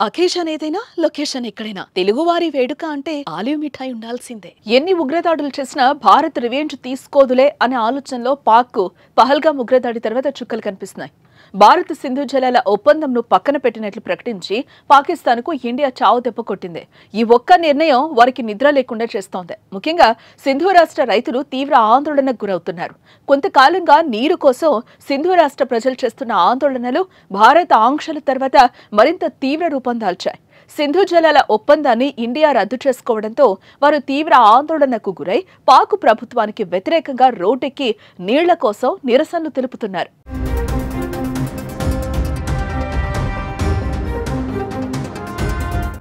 Occasion ఏదైనా location ఎక్కడైనా తెలుగువారి వేడుక అంటే ఆలివ్ మిఠాయి ఉండాల్సిందే. ఎన్ని ఉగ్రదాడులు చేసినా భారత్ రివెంజ్ తీసుకోదులే అనే ఆలోచనలో పాక్ పహల్గామ్ ఉగ్రదాడి తర్వాత చుక్కలు కనిపిస్తున్నాయి. భారత్ సింధు జలాల ఒప్పందంను పక్కన పెట్టినట్లు ప్రకటించి పాకిస్తాన్కు ఇండియా చావు దెబ్బ కొట్టింది. ఈ ఒక్క నిర్ణయం వారికి నిద్ర లేకుండా చేస్తోంది. ముఖ్యంగా సింధు రాష్ట్ర రైతులు తీవ్ర ఆందోళనకు గురవుతున్నారు. కొంతకాలంగా నీరు కోసం సింధు రాష్ట్ర ప్రజలు చేస్తున్న ఆందోళనలు భారత ఆంక్షల తర్వాత మరింత తీవ్ర రూపం దాల్చాయి. సింధు జలాల ఒప్పందాన్ని ఇండియా రద్దు చేసుకోవడంతో వారు తీవ్ర ఆందోళనకు గురై పాక్ ప్రభుత్వానికి వ్యతిరేకంగా రోడ్డెక్కి నీళ్ల కోసం నిరసనలు తెలుపుతున్నారు.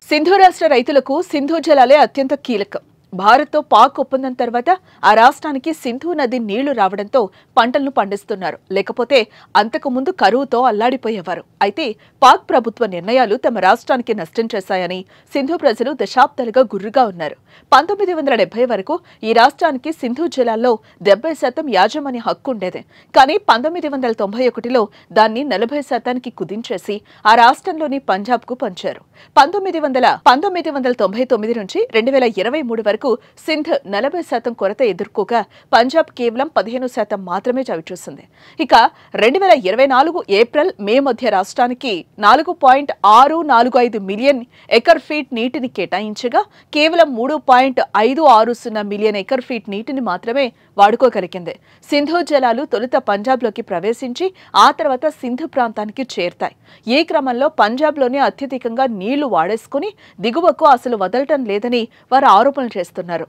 సింధు రాష్ట్ర రైతులకు సింధు జలాలే అత్యంత కీలకం. భారత్తో పాక్ ఒప్పందం తర్వాత ఆ రాష్ట్రానికి సింధు నది నీళ్లు రావడంతో పంటలను పండిస్తున్నారు. లేకపోతే అంతకుముందు కరువుతో అల్లాడిపోయేవారు. అయితే పాక్ ప్రభుత్వ నిర్ణయాలు తమ రాష్ట్రానికి నష్టం చేశాయని సింధు ప్రజలు దశాబ్దాలుగా గుర్రుగా ఉన్నారు. 1970 వరకు ఈ రాష్ట్రానికి సింధు జలాల్లో 70% యాజమాన్య హక్కు ఉండేది. కానీ 1991లో దాన్ని 40% కుదించేసి ఆ రాష్ట్రంలోని పంజాబ్కు పంచారు. 1999 నుంచి 2023 వరకు సింధ్ 40% కొరత ఎదుర్కోగా పంజాబ్ కేవలం 15% మాత్రమే చవిచూసింది. ఇక 2024 ఏప్రిల్ మే మధ్య రాష్ట్రానికి 4.645 మిలియన్ ఎకర్ ఫీట్ నీటిని కేటాయించగా కేవలం 3.560 మిలియన్ ఎకర్ ఫీట్ నీటిని మాత్రమే వాడుకోగలిగింది. సింధు జలాలు తొలుత పంజాబ్లోకి ప్రవేశించి ఆ తర్వాత సింధు ప్రాంతానికి చేరుతాయి. ఈ క్రమంలో పంజాబ్లోనే అత్యధికంగా నీళ్లు వాడేసుకుని దిగువకు అసలు వదలటం లేదని వారు ఆరోపణలు చేస్తున్నారు.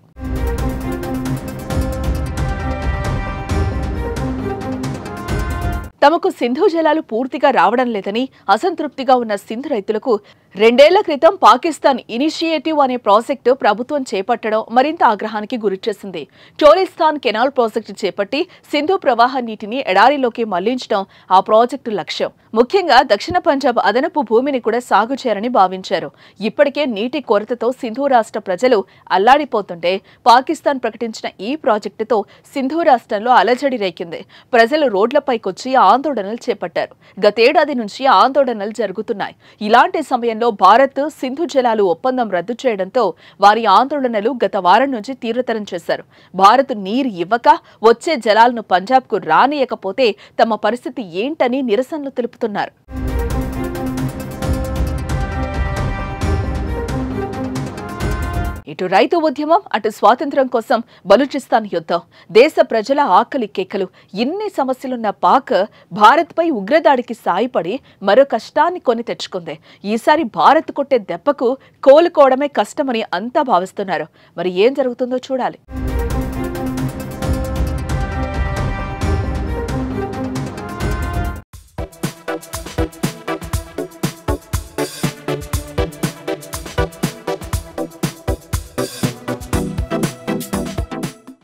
తమకు సింధు జలాలు పూర్తిగా రావడం లేదని అసంతృప్తిగా ఉన్న సింధు రైతులకు 2 ఏళ్ల క్రితం పాకిస్తాన్ ఇనిషియేటివ్ అనే ప్రాజెక్టు ప్రభుత్వం చేపట్టడం మరింత ఆగ్రహానికి గురిచేసింది. చోలిస్తాన్ కెనాల్ ప్రాజెక్టు చేపట్టి సింధు ప్రవాహ నీటిని ఎడారిలోకి మళ్లించడం ఆ ప్రాజెక్టు లక్ష్యం. ముఖ్యంగా దక్షిణ పంజాబ్ అదనపు భూమిని కూడా సాగు చేయాలని భావించారు. ఇప్పటికే నీటి కొరతతో సింధు రాష్ట్ర ప్రజలు అల్లాడిపోతుంటే పాకిస్తాన్ ప్రకటించిన ఈ ప్రాజెక్టుతో సింధు రాష్ట్రంలో అలజడి రేకింది. ప్రజలు రోడ్లపైకొచ్చి ఆందోళనలు చేపట్టారు. గతేడాది నుంచి ఆందోళనలు జరుగుతున్నాయి. ఇలాంటి సమయంలో భారత్ సింధు జలాలు ఒప్పందం రద్దు చేయడంతో వారి ఆందోళనలు గత వారం నుంచి తీవ్రతరం చేశారు. భారత్ నీరు ఇవ్వక వచ్చే జలాలను పంజాబ్కు రానియకపోతే తమ పరిస్థితి ఏంటని నిరసనలు తెలుపుతున్నారు. ఇటు రైతు ఉద్యమం, అటు స్వాతంత్ర్యం కోసం బలూచిస్తాన్ యుద్ధం, దేశ ప్రజల ఆకలి కేకలు, ఇన్ని సమస్యలున్న పాక్ భారత్పై ఉగ్రదాడికి సాయపడి మరో కష్టాన్ని కొని తెచ్చుకుంది. ఈసారి భారత్ కొట్టే దెబ్బకు కోలుకోవడమే కష్టమని అంతా భావిస్తున్నారు. మరి ఏం జరుగుతుందో చూడాలి.